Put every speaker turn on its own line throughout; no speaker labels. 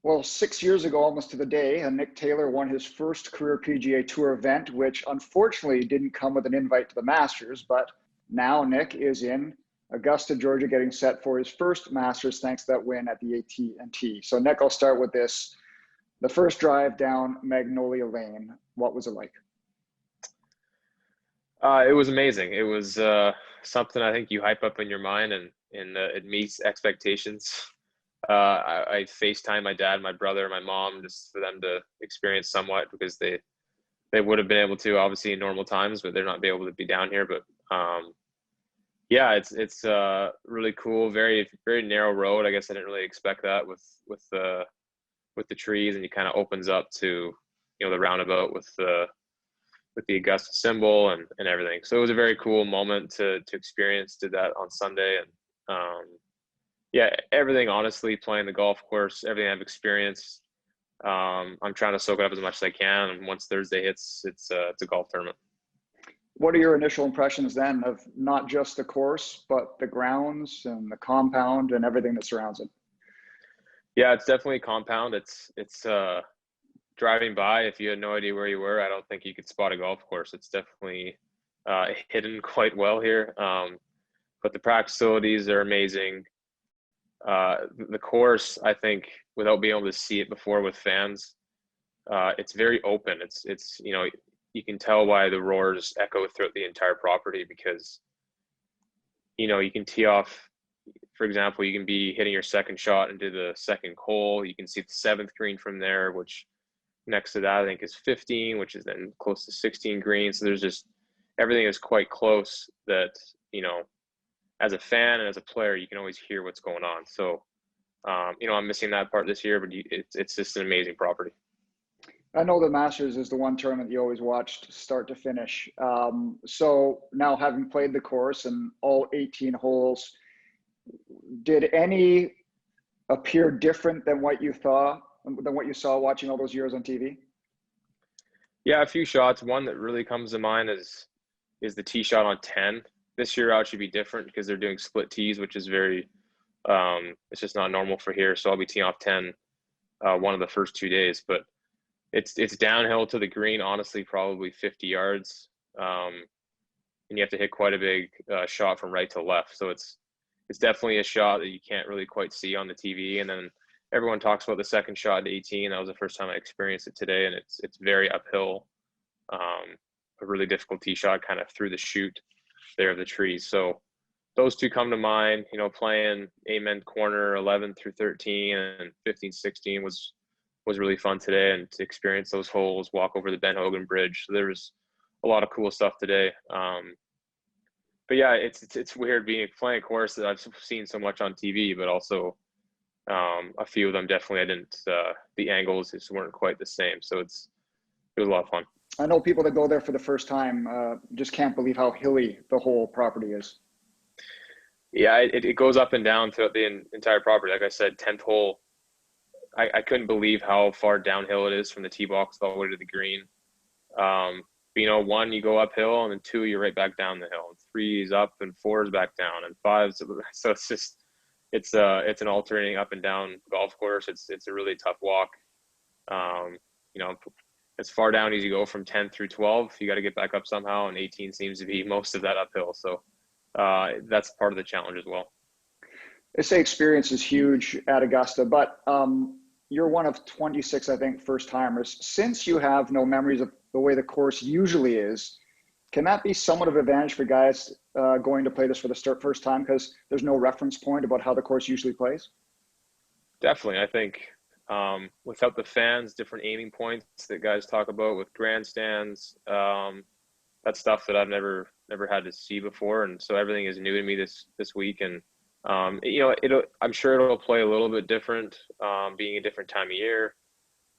Well, 6 years ago, almost to the day, Nick Taylor won his first career PGA Tour event, which unfortunately didn't come with an invite to the Masters. But now Nick is in Augusta, Georgia, getting set for his first Masters thanks to that win at the AT&T. So, Nick, I'll start with this. The first drive down Magnolia Lane, what was it like?
It was amazing. It was something I think you hype up in your mind, and it meets expectations. I FaceTime my dad, my brother, my mom, just for them to experience somewhat, because they would have been able to, obviously, in normal times, but they're not be able to be down here. But yeah, it's really cool. Very very narrow road. I guess I didn't really expect that with the trees, and it kind of opens up to the roundabout with the Augusta symbol and everything. So it was a very cool moment to experience. Did that on Sunday, and yeah, everything, honestly, playing the golf course, everything I've experienced, I'm trying to soak it up as much as I can. And once Thursday hits, it's a golf tournament.
What are your initial impressions then of not just the course, but the grounds and the compound and everything that surrounds it?
Yeah, it's definitely a compound. It's driving by, if you had no idea where you were, I don't think you could spot a golf course. It's definitely hidden quite well here. But the practice facilities are amazing. The course, I think, without being able to see it before with fans, it's very open. It's you can tell why the roars echo throughout the entire property, because you can tee off. For example, you can be hitting your second shot into the second hole. You can see the seventh green from there, which next to that I think is 15, which is then close to 16 green. So there's just, everything is quite close, that as a fan and as a player, you can always hear what's going on. So I'm missing that part this year, but it's just an amazing property.
I know the Masters is the one tournament you always watched start to finish. So now, having played the course and all 18 holes, did any appear different than what you thought, than what you saw watching all those years on TV?
Yeah, a few shots. One that really comes to mind is the tee shot on 10. This year out should be different because they're doing split tees, which is very it's just not normal for here. So I'll be teeing off 10 one of the first 2 days, but it's downhill to the green, honestly, probably 50 yards, and you have to hit quite a big shot from right to left. So it's definitely a shot that you can't really quite see on the TV. And then everyone talks about the second shot at 18. That was the first time I experienced it today, and it's very uphill, a really difficult tee shot, kind of through the chute there of the trees. So those two come to mind. Playing Amen Corner 11 through 13 and 15, 16 was really fun today, and to experience those holes, walk over the Ben Hogan Bridge. So there was a lot of cool stuff today. But yeah, it's weird playing a course that I've seen so much on TV, but also a few of them definitely I didn't. The angles just weren't quite the same, so it was a lot of fun.
I know people that go there for the first time just can't believe how hilly the whole property is.
Yeah, it goes up and down throughout the entire property. Like I said, 10th hole, I couldn't believe how far downhill it is from the tee box all the way to the green. One, you go uphill, and then two, you're right back down the hill. And three is up, and four is back down, and five. So it's just, it's an alternating up and down golf course. It's a really tough walk. As far down as you go from 10 through 12, you got to get back up somehow, and 18 seems to be most of that uphill. So that's part of the challenge as well.
They say experience is huge at Augusta, but you're one of 26, I think, first timers. Since you have no memories of the way the course usually is, can that be somewhat of an advantage for guys going to play this for the first time, because there's no reference point about how the course usually plays?
Definitely. I think without the fans, different aiming points that guys talk about with grandstands, that's stuff that I've never had to see before. And so everything is new to me this week. And, I'm sure it'll play a little bit different, being a different time of year.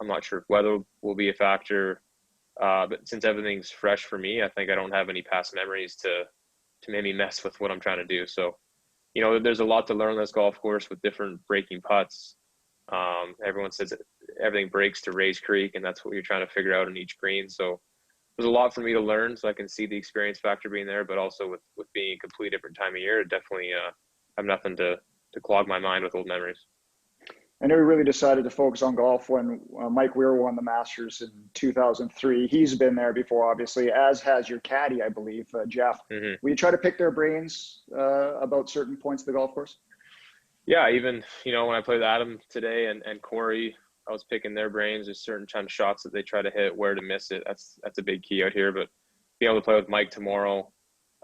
I'm not sure if weather will be a factor. But since everything's fresh for me, I think I don't have any past memories to maybe mess with what I'm trying to do. So, there's a lot to learn on this golf course with different breaking putts. Everyone says that everything breaks to Rays Creek, and that's what you're trying to figure out in each green. So there's a lot for me to learn, so I can see the experience factor being there, but also with being a completely different time of year, definitely have nothing to clog my mind with old memories.
I know we really decided to focus on golf when Mike Weir won the Masters in 2003. He's been there before, obviously, as has your caddy, I believe, Jeff.
Mm-hmm.
Will you try to pick their brains about certain points of the golf course?
Yeah, even, when I played with Adam today and Corey, I was picking their brains. There's certain kind of shots that they try to hit, where to miss it. That's a big key out here. But being able to play with Mike tomorrow,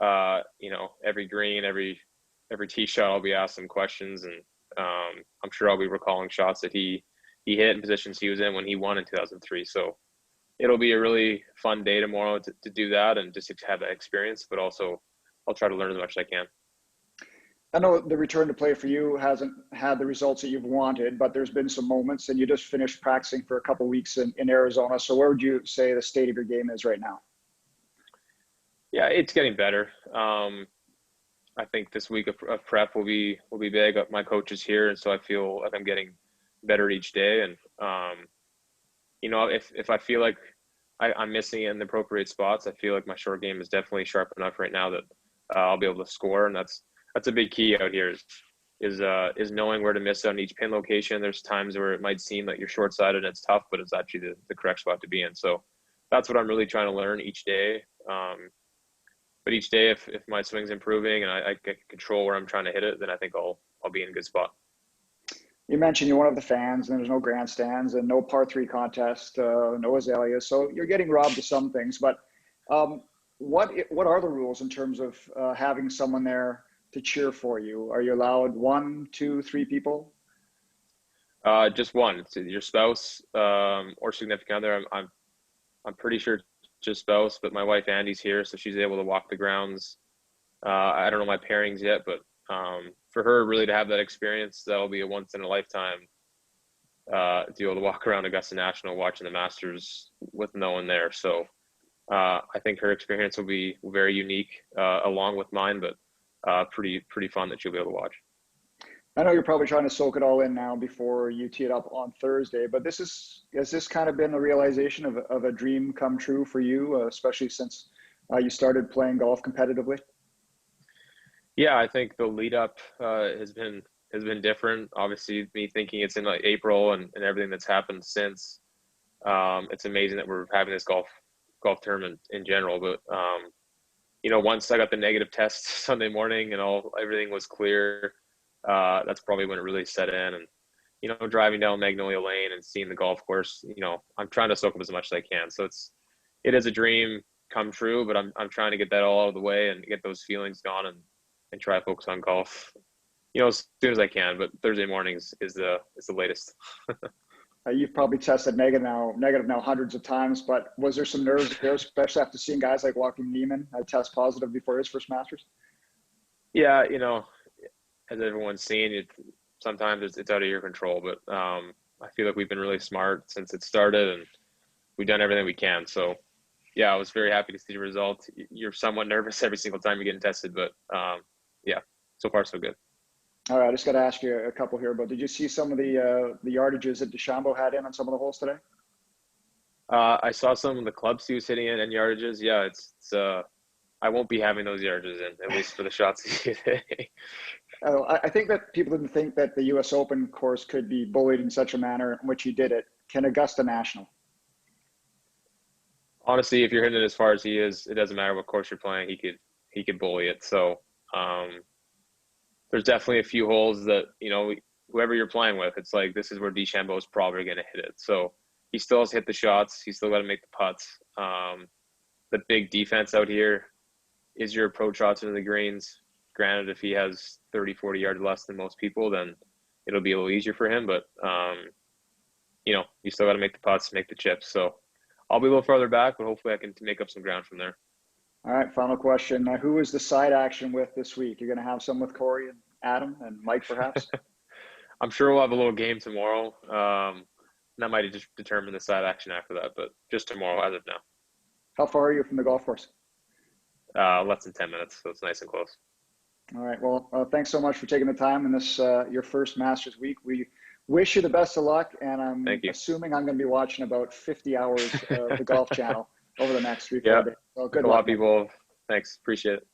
every green, every tee shot, I'll be asking questions, and I'm sure I'll be recalling shots that he hit in positions he was in when he won in 2003. So it'll be a really fun day tomorrow to do that and just to have that experience. But also, I'll try to learn as much as I can.
I know the return to play for you hasn't had the results that you've wanted, but there's been some moments, and you just finished practicing for a couple of weeks in Arizona. So where would you say the state of your game is right now?
Yeah, it's getting better. I think this week of prep will be big. My coach is here, and so I feel like I'm getting better each day. And if I feel like I'm missing it in the appropriate spots, I feel like my short game is definitely sharp enough right now that I'll be able to score, and that's a big key out here is knowing where to miss on each pin location. There's times where it might seem like you're short-sided and it's tough, but it's actually the correct spot to be in. So that's what I'm really trying to learn each day. But each day, if my swing's improving and I can control where I'm trying to hit it, then I think I'll be in a good spot.
You mentioned you're one of the fans, and there's no grandstands and no par 3 contest, no azaleas. So you're getting robbed of some things. But what are the rules in terms of having someone there to cheer for you? Are you allowed 1, 2, 3 people?
Just one. It's your spouse or significant other. I'm pretty sure just spouse, but my wife Andy's here, so she's able to walk the grounds. I don't know my pairings yet, but for her really to have that experience, that'll be a once in a lifetime to be able to walk around Augusta National watching the Masters with no one there. So I think her experience will be very unique along with mine, but pretty fun that she'll be able to watch.
I know you're probably trying to soak it all in now before you tee it up on Thursday, but has this kind of been a realization of a dream come true for you, especially since you started playing golf competitively?
Yeah, I think the lead up has been different. Obviously, me thinking it's in like April and everything that's happened since. It's amazing that we're having this golf tournament in general. But once I got the negative test Sunday morning and everything was clear, that's probably when it really set in. And driving down Magnolia Lane and seeing the golf course, I'm trying to soak up as much as I can. So it is a dream come true, but I'm trying to get that all out of the way and get those feelings gone and try to focus on golf, as soon as I can. But Thursday mornings is the latest.
You've probably tested negative now hundreds of times, but was there some nerves there, especially after seeing guys like Joaquin Niemann test positive before his first Masters?
Yeah, as everyone's seen, sometimes it's out of your control, but I feel like we've been really smart since it started, and we've done everything we can. So, yeah, I was very happy to see the result. You're somewhat nervous every single time you're getting tested, but yeah, so far so good.
All right, I just got to ask you a couple here, but did you see some of the yardages that DeChambeau had in on some of the holes today?
I saw some of the clubs he was hitting in and yardages. Yeah, it's I won't be having those yardages in, at least for the shots today.
I think that people didn't think that the U.S. Open course could be bullied in such a manner in which he did it. Can Augusta National?
Honestly, if you're hitting it as far as he is, it doesn't matter what course you're playing. He could bully it. So there's definitely a few holes that whoever you're playing with, it's like this is where DeChambeau is probably going to hit it. So he still has to hit the shots. He's still got to make the putts. The big defense out here is your approach shots into the greens. Granted, if he has 30, 40 yards less than most people, then it'll be a little easier for him. But you still got to make the putts, make the chips. So I'll be a little farther back, but hopefully I can make up some ground from there.
All right, final question. Who is the side action with this week? You're going to have some with Corey and Adam and Mike, perhaps?
I'm sure we'll have a little game tomorrow. That might just determine the side action after that, but just tomorrow as of now.
How far are you from the golf course?
Less than 10 minutes, so it's nice and close.
All right. Well, thanks so much for taking the time in this your first Masters week. We wish you the best of luck, and I'm assuming I'm going to be watching about 50 hours of the Golf Channel over the next 3-4 days. So good luck.
A lot of people. Thanks. Appreciate it.